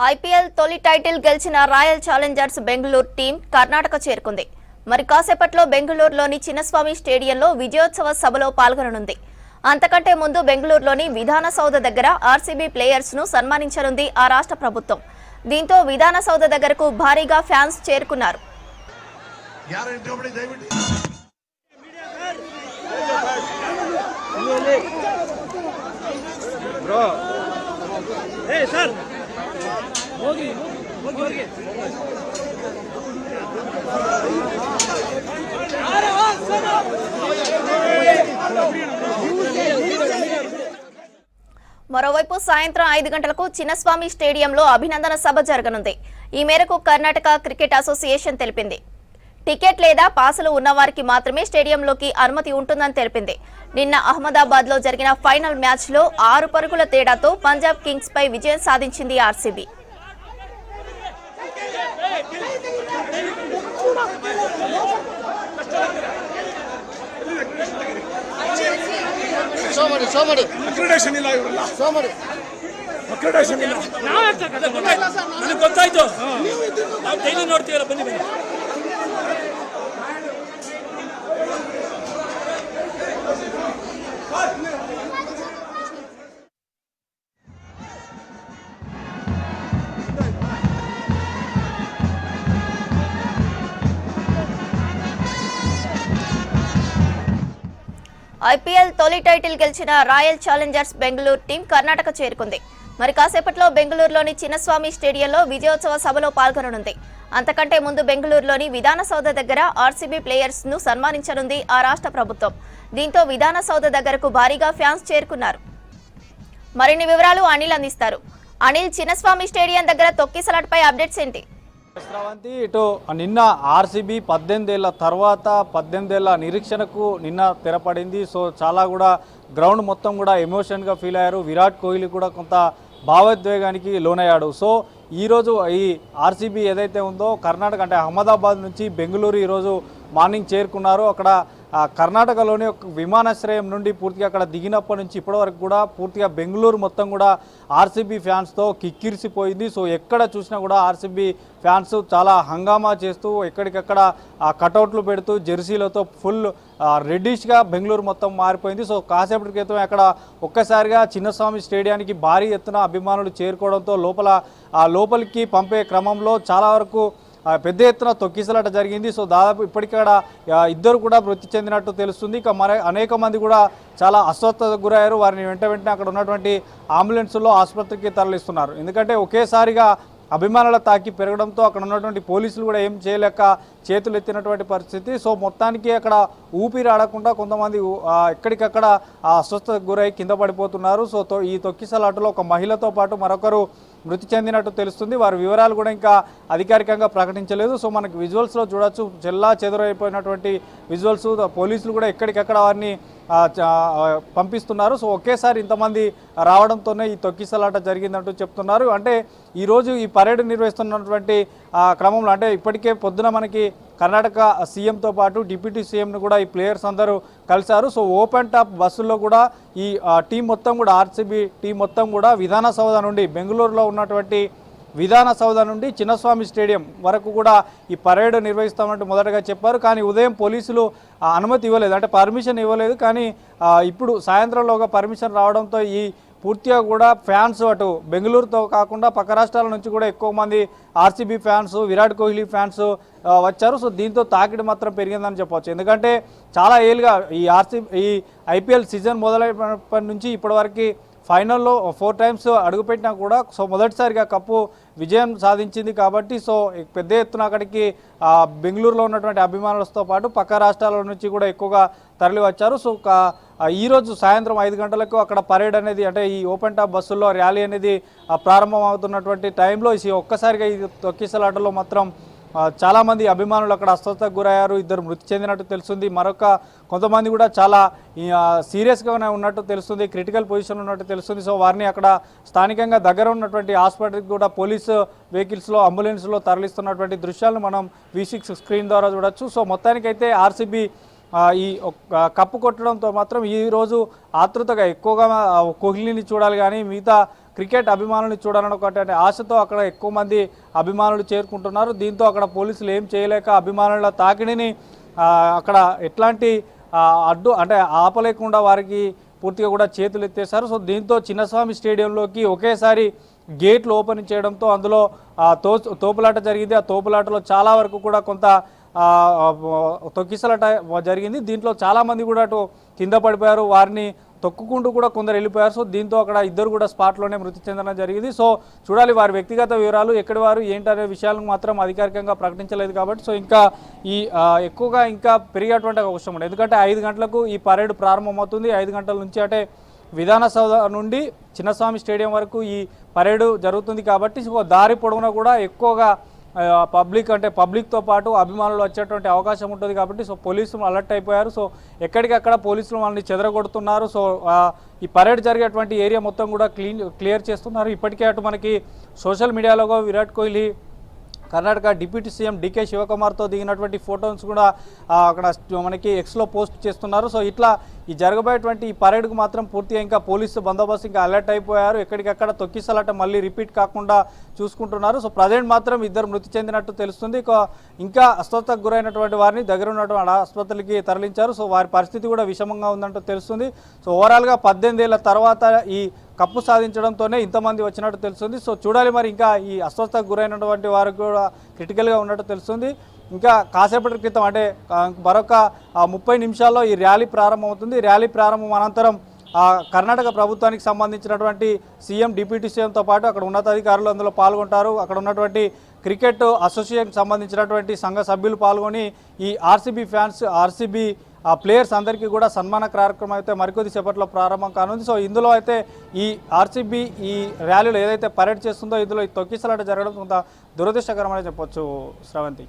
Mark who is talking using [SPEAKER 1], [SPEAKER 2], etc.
[SPEAKER 1] IPL తొలి title గెలిచిన royal Challengers Bengaluru team Karnataka చేరుకుంది. మరి కాసేపట్లో బెంగళూరులోని చిన్నస్వామి స్టేడియంలో విజయోత్సవ సభలో పాల్గొననుంది. అంతకంటే ముందు బెంగళూరులోని విధాన సౌధ దగ్గర ఆర్సీబీ ప్లేయర్స్ ను సన్మానించనుంది ఆ రాష్ట్ర ప్రభుత్వం. దీంతో విధాన సౌధ దగ్గరకు భారీగా ఫ్యాన్స్ చేరుకున్నారు. మరోవైపు సాయంత్రం 5 గంటలకు చిన్నస్వామి స్టేడియంలో అభినందన సభ జరగనుంది. ఈ మేరకు కర్ణాటక క్రికెట్ అసోసియేషన్ తెలిపింది. టికెట్ లేదా పాసులు ఉన్నవారికి మాత్రమే స్టేడియంలోకి అనుమతి ఉంటుందని తెలిపింది. నిన్న అహ్మదాబాద్ లో జరిగిన ఫైనల్ మ్యాచ్ లో 6 పరుగుల తేడాతో పంజాబ్ కింగ్స్ పై విజయం సాధించింది ఆర్సీబీ.
[SPEAKER 2] ಅಕ್ರಿಡೇಷನ್ ಇಲ್ಲ ಇವರಲ್ಲ ಅಕ್ರಿಡೇಷನ್ ಇಲ್ಲ ನನಗೆ ಗೊತ್ತಾಯ್ತು ನಾವು ಡೈಲಿ ನೋಡ್ತೀವಲ್ಲ ಬನ್ನಿ ಬನ್ನಿ
[SPEAKER 1] ఐపీఎల్ తొలి టైటిల్ గెలిచిన royal Challengers Bengaluru team Karnataka చేరుకుంది. మరి కాసేపట్లో బెంగళూరులోని చిన్నస్వామి స్టేడియంలో విజయోత్సవ సభలో పాల్గొననుంది. అంతకంటే ముందు బెంగళూరులోని విధాన సౌధ దగ్గర ఆర్సీబీ ప్లేయర్స్ ను సన్మానించనుంది ఆ రాష్ట్ర ప్రభుత్వం. దీంతో విధాన సౌధ దగ్గరకు భారీగా ఫ్యాన్స్ చేరుకున్నారు. మరిన్ని వివరాలు అనిల్ అందిస్తారు. అనిల్, చిన్నస్వామి స్టేడియం దగ్గర తొక్కిసలాటపై అప్డేట్స్ ఏంటి?
[SPEAKER 3] ఇటు నిన్న ఆర్సీబీ 18 ఏళ్ల తర్వాత 18 ఏళ్ల నిరీక్షణకు నిన్న తెరపడింది. సో చాలా కూడా గ్రౌండ్ మొత్తం కూడా ఎమోషన్గా ఫీల్ అయ్యారు. విరాట్ కోహ్లీ కూడా కొంత భావోద్వేగానికి లోనయ్యాడు. సో ఈరోజు ఈ ఆర్సీబీ ఏదైతే ఉందో కర్ణాటక అంటే అహ్మదాబాద్ నుంచి బెంగళూరు ఈరోజు మార్నింగ్ చేరుకున్నారు. అక్కడ కర్ణాటకలోని ఒక విమానాశ్రయం నుండి పూర్తిగా అక్కడ దిగినప్పటి నుంచి ఇప్పటివరకు కూడా పూర్తిగా బెంగళూరు మొత్తం కూడా ఆర్సీబీ ఫ్యాన్స్తో కిక్కిరిసిపోయింది. సో ఎక్కడ చూసినా కూడా ఆర్సీబీ ఫ్యాన్స్ చాలా హంగామా చేస్తూ ఎక్కడికక్కడ కటౌట్లు పెడుతూ జెర్సీలతో ఫుల్ రెడ్డిష్గా బెంగళూరు మొత్తం మారిపోయింది. సో కాసేపటి క్రితం అక్కడ ఒక్కసారిగా చిన్నస్వామి స్టేడియానికి భారీ ఎత్తున అభిమానులు చేరుకోవడంతో లోపలికి పంపే క్రమంలో చాలా వరకు పెద్ద ఎత్తున తొక్కిసలాట జరిగింది. సో దాదాపు ఇప్పటికక్కడ ఇద్దరు కూడా మృతి చెందినట్టు తెలుస్తుంది. ఇక అనేక మంది కూడా చాలా అస్వస్థతకు గురయ్యారు. వారిని వెంటనే అక్కడ ఉన్నటువంటి అంబులెన్స్లో ఆసుపత్రికి తరలిస్తున్నారు. ఎందుకంటే ఒకేసారిగా అభిమానుల తాకి పెరగడంతో అక్కడ ఉన్నటువంటి పోలీసులు కూడా ఏం చేయలేక చేతులు ఎత్తినటువంటి పరిస్థితి. సో మొత్తానికి అక్కడ ఊపిరి ఆడకుండా కొంతమంది ఎక్కడికక్కడ అస్వస్థతకు గురై కింద పడిపోతున్నారు. సో ఈ తొక్కిసలాటలో ఒక మహిళతో పాటు మరొకరు మృతి చెందినట్టు తెలుస్తుంది. వారి వివరాలు కూడా ఇంకా అధికారికంగా ప్రకటించలేదు. సో మనకి విజువల్స్లో చూడొచ్చు, చెల్లా చెదరైపోయినటువంటి విజువల్స్. పోలీసులు కూడా ఎక్కడికక్కడ వారిని పంపిస్తున్నారు. సో ఒకేసారి ఇంతమంది రావడంతోనే ఈ తొక్కిసలాట జరిగిందంటూ చెప్తున్నారు. అంటే ఈరోజు ఈ పరేడ్ నిర్వహిస్తున్నటువంటి క్రమంలో అంటే ఇప్పటికే పొద్దున మనకి కర్ణాటక సీఎంతో పాటు డిప్యూటీ సీఎంను కూడా ఈ ప్లేయర్స్ అందరూ కలిశారు. సో ఓపెన్ టాప్ బస్సుల్లో కూడా ఈ టీం మొత్తం కూడా ఆర్సీబీ టీం మొత్తం కూడా విధాన సౌధ నుండి బెంగళూరులో ఉన్నటువంటి విధాన సౌధ నుండి చిన్నస్వామి స్టేడియం వరకు కూడా ఈ పరేడ్ నిర్వహిస్తామంటూ మొదటగా చెప్పారు. కానీ ఉదయం పోలీసులు అనుమతి ఇవ్వలేదు, అంటే పర్మిషన్ ఇవ్వలేదు. కానీ ఇప్పుడు సాయంత్రంలోగా పర్మిషన్ రావడంతో ఈ పూర్తిగా కూడా ఫ్యాన్స్ అటు బెంగళూరుతో కాకుండా పక్క రాష్ట్రాల నుంచి కూడా ఎక్కువ మంది RCB fans, Virat Kohli fans వచ్చారు. సో దీంతో తాకిడి మాత్రం పెరిగిందని చెప్పవచ్చు. ఎందుకంటే చాలా ఏళ్ళుగా ఈ ఐపీఎల్ సీజన్ మొదలైనప్పటి నుంచి ఇప్పటివరకు ఫైనల్లో 4 టైమ్స్ అడుగుపెట్టినా కూడా సో మొదటిసారిగా కప్పు విజయం సాధించింది కాబట్టి సో పెద్ద ఎత్తున అక్కడికి బెంగళూరులో ఉన్నటువంటి అభిమానులతో పాటు పక్క రాష్ట్రాల నుంచి కూడా ఎక్కువగా తరలి వచ్చారు. సో ఈరోజు సాయంత్రం 5 గంటలకు అక్కడ పరేడ్ అనేది అంటే ఈ ఓపెన్ టాప్ బస్సుల్లో ర్యాలీ అనేది ప్రారంభం అవుతున్నటువంటి టైంలో ఒక్కసారిగా ఈ తొక్కిసలాటలో మాత్రం చాలామంది అభిమానులు అక్కడ అస్వస్థతకు గురయ్యారు. 2 మృతి చెందినట్టు తెలుస్తుంది. కొంతమంది కూడా చాలా సీరియస్గానే ఉన్నట్టు తెలుస్తుంది, క్రిటికల్ పొజిషన్ ఉన్నట్టు తెలుస్తుంది. సో వారిని అక్కడ స్థానికంగా దగ్గర ఉన్నటువంటి హాస్పిటల్కి కూడా పోలీసు వెహికల్స్లో అంబులెన్స్లో తరలిస్తున్నటువంటి దృశ్యాలను మనం V6 స్క్రీన్ ద్వారా చూడొచ్చు. సో మొత్తానికైతే ఆర్సీబీ ఈ కప్పు కొట్టడంతో మాత్రం ఈరోజు ఆతృతగా ఎక్కువగా కోహ్లీని చూడాలి కానీ మిగతా క్రికెట్ అభిమానులు చూడాలని ఒకటి ఆశతో అక్కడ ఎక్కువ మంది అభిమానులు చేరుకుంటున్నారు. దీంతో అక్కడ పోలీసులు ఏం చేయలేక అభిమానుల తాకిడిని అక్కడ ఎట్లాంటి అడ్డు అంటే ఆపలేకుండా వారికి పూర్తిగా కూడా చేతులు ఎత్తేశారు. సో దీంతో చిన్నస్వామి స్టేడియంలోకి ఒకేసారి గేట్లు ఓపెన్ చేయడంతో అందులో తోపులాట జరిగింది. ఆ తోపులాటలో చాలా వరకు కూడా కొంత తొక్కిసలాట జరిగింది. దీంట్లో చాలామంది కూడా అటు కింద పడిపోయారు, వారిని తొక్కుకుంటూ కూడా కొందరు వెళ్ళిపోయారు. సో దీంతో అక్కడ ఇద్దరు కూడా స్పాట్లోనే మృతి చెందడం జరిగింది. సో చూడాలి వారి వ్యక్తిగత వివరాలు ఎక్కడి వారు ఏంటనే విషయాలను మాత్రం అధికారికంగా ప్రకటించలేదు కాబట్టి సో ఇంకా ఈ ఎక్కువగా ఇంకా పెరిగేటువంటి అవసరం ఉంది. ఎందుకంటే 5 గంటలకు ఈ పరేడ్ ప్రారంభమవుతుంది. 5 గంటల నుంచి అంటే విధాన సౌధ నుండి చిన్నస్వామి స్టేడియం వరకు ఈ పరేడ్ జరుగుతుంది కాబట్టి సో దారి పొడవునా కూడా ఎక్కువగా పబ్లిక్తో పాటు అభిమానులు వచ్చేటువంటి అవకాశం ఉంటుంది కాబట్టి సో పోలీసులు అలర్ట్ అయిపోయారు. సో ఎక్కడికక్కడ పోలీసులు వాళ్ళని చెదరగొడుతున్నారు. సో ఈ పరేడ్ జరిగేటువంటి ఏరియా మొత్తం కూడా క్లియర్ చేస్తున్నారు. ఇప్పటికే అటు మనకి సోషల్ మీడియాలో విరాట్ కోహ్లీ కర్ణాటక డిప్యూటీ సీఎం డికే శివకుమార్తో దిగినటువంటి ఫోటోస్ కూడా అక్కడ మనకి ఎక్స్లో పోస్ట్ చేస్తున్నారు. సో ఇట్లా ఈ జరగబోయేటువంటి ఈ పరేడ్కు మాత్రం పూర్తిగా ఇంకా పోలీసు బందోబస్తు ఇంకా అలర్ట్ అయిపోయారు. ఎక్కడికక్కడ తొక్కిసలాట మళ్ళీ రిపీట్ కాకుండా చూసుకుంటున్నారు. సో ప్రజెంట్ మాత్రం ఇద్దరు మృతి చెందినట్టు తెలుస్తుంది. ఇంకా అస్వస్థకు గురైనటువంటి వారిని దగ్గర ఉన్నటువంటి ఆసుపత్రికి తరలించారు. సో వారి పరిస్థితి కూడా విషమంగా ఉందంటూ తెలుస్తుంది. సో ఓవరాల్గా 18 ఏళ్ల తర్వాత ఈ కప్పు సాధించడంతోనే ఇంతమంది వచ్చినట్టు తెలుస్తుంది. సో చూడాలి మరి ఇంకా ఈ అస్వస్థకు గురైనటువంటి వారికి కూడా క్రిటికల్గా ఉన్నట్టు తెలుస్తుంది. ఇంకా కాసేపటి క్రితం అంటే మరొక 30 నిమిషాల్లో ఈ ర్యాలీ ప్రారంభమవుతుంది. ర్యాలీ ప్రారంభం అనంతరం కర్ణాటక ప్రభుత్వానికి సంబంధించినటువంటి సీఎం డిప్యూటీ సీఎంతో పాటు అక్కడ ఉన్నతాధికారులు అందులో పాల్గొంటారు. అక్కడ ఉన్నటువంటి క్రికెట్ అసోసియేషన్కి సంబంధించినటువంటి సంఘ సభ్యులు పాల్గొని ఈ ఆర్సీబీ ప్లేయర్స్ అందరికీ కూడా సన్మాన కార్యక్రమం అయితే మరికొద్ది సేపట్లో ప్రారంభం కానుంది. సో ఇందులో అయితే ఈ ఆర్సీబీ ఈ ర్యాలీలో ఏదైతే పరేడ్ చేస్తుందో ఇందులో ఈ తొక్కిసలాట జరగడం కొంత దురదృష్టకరమని చెప్పొచ్చు శ్రవంతి.